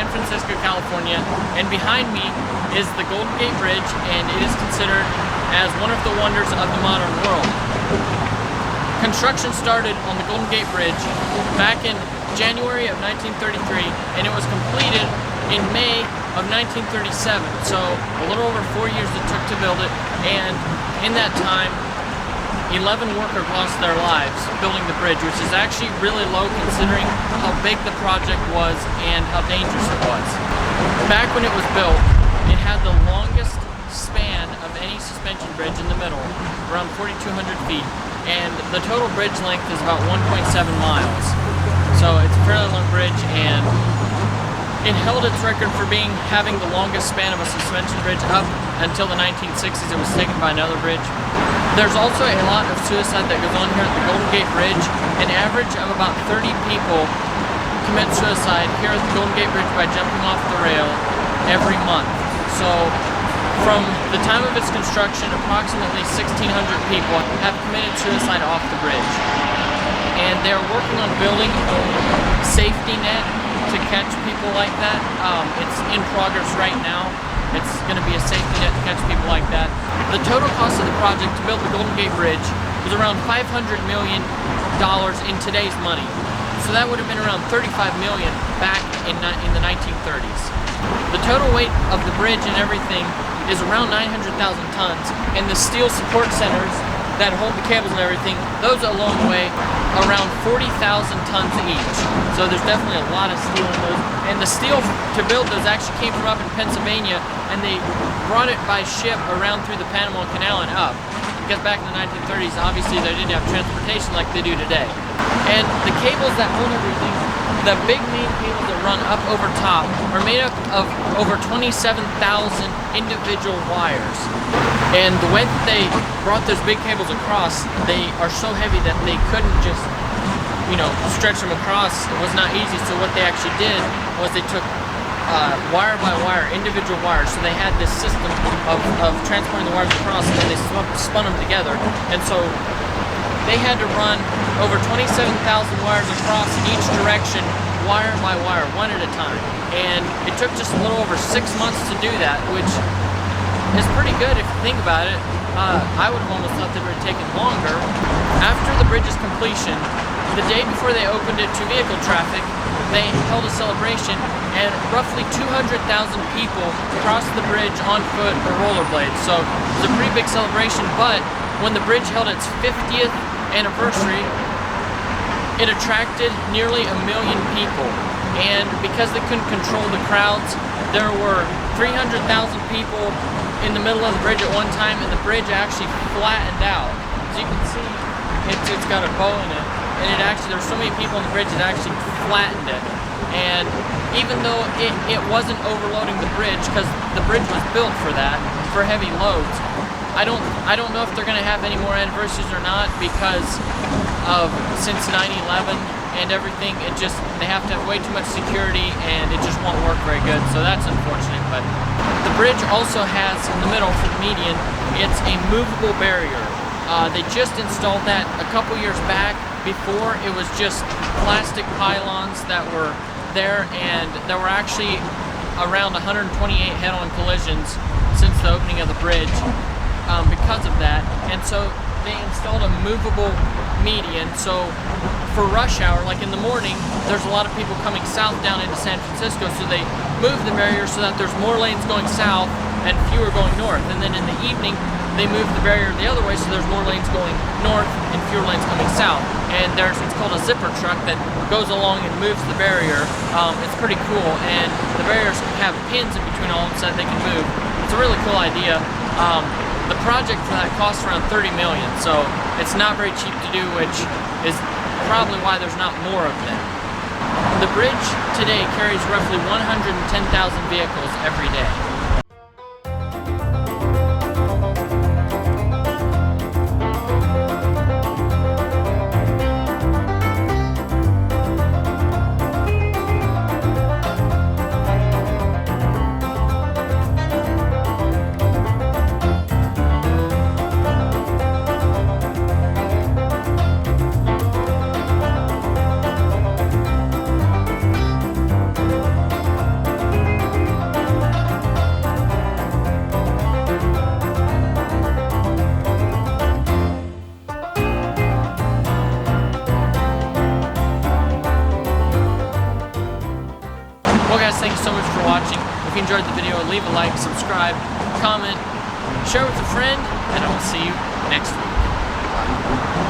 San Francisco, California, and behind me is the Golden Gate Bridge, and it is considered as one of the wonders of the modern world. Construction started on the Golden Gate Bridge back in January of 1933, and it was completed in May of 1937, so a little over 4 years it took to build it, and in that time 11 workers lost their lives building the bridge, which is actually really low considering how big the project was and how dangerous it was. Back when it was built, it had the longest span of any suspension bridge in the middle, around 4,200 feet, and the total bridge length is about 1.7 miles. So it's a fairly long bridge, and it held its record for having the longest span of a suspension bridge up until the 1960s. It was taken by another bridge. There's also a lot of suicide that goes on here at the Golden Gate Bridge. An average of about 30 people commit suicide here at the Golden Gate Bridge by jumping off the rail every month. So from the time of its construction, approximately 1,600 people have committed suicide off the bridge. And they're working on building a safety net to catch people like that. It's in progress right now. It's going to be a safety net to catch people like that. The total cost of the project to build the Golden Gate Bridge was around $500 million in today's money. So that would have been around $35 million back in the 1930s. The total weight of the bridge and everything is around 900,000 tons, and the steel support centers that hold the cables and everything, those along weigh around 40,000 tons each. So there's definitely a lot of steel in those. And the steel to build those actually came from up in Pennsylvania, and they brought it by ship around through the Panama Canal and up. Because back in the 1930s, obviously they didn't have transportation like they do today. And the cables that hold everything, the big main cables that run up over top, are made up of over 27,000 individual wires. And the way that they brought those big cables across, they are so heavy that they couldn't just, stretch them across. It was not easy. So what they actually did was they took wire by wire, individual wires. So they had this system of transporting the wires across, and then they spun them together. And so they had to run over 27,000 wires across in each direction, wire by wire, one at a time. And it took just a little over 6 months to do that, which is pretty good if you think about it. I would have almost thought that it would have taken longer. After the bridge's completion, the day before they opened it to vehicle traffic, they held a celebration, and roughly 200,000 people crossed the bridge on foot or rollerblades. So it was a pretty big celebration, but when the bridge held its 50th anniversary, it attracted nearly 1 million people. And because they couldn't control the crowds, there were 300,000 people in the middle of the bridge at one time, and the bridge actually flattened out. As you can see, it's got a bow in it, and there's so many people on the bridge it actually flattened it. And even though it wasn't overloading the bridge, because the bridge was built for that, for heavy loads, I don't know if they're going to have any more anniversaries or not, because since 9/11 and everything, they have to have way too much security, and it just won't work very good. So that's unfortunate. But the bridge also has in the middle for the median, it's a movable barrier. They just installed that a couple years back. Before, it was just plastic pylons that were there, and there were actually around 128 head-on collisions since the opening of the bridge because of that. And so they installed a movable median. So for rush hour, like in the morning, there's a lot of people coming south down into San Francisco, so they moved the barrier so that there's more lanes going south and fewer going north. And then in the evening, they moved the barrier the other way, so there's more lanes going north and fewer lanes coming south. And it's called a zipper truck that goes along and moves the barrier. It's pretty cool, and the barriers have pins in between all of them so that they can move. It's a really cool idea. The project for that costs around $30 million, so it's not very cheap to do, which is probably why there's not more of them. The bridge today carries roughly 110,000 vehicles every day. so much for watching. If you enjoyed the video, leave a like, subscribe, comment, share with a friend, and I will see you next week. Bye.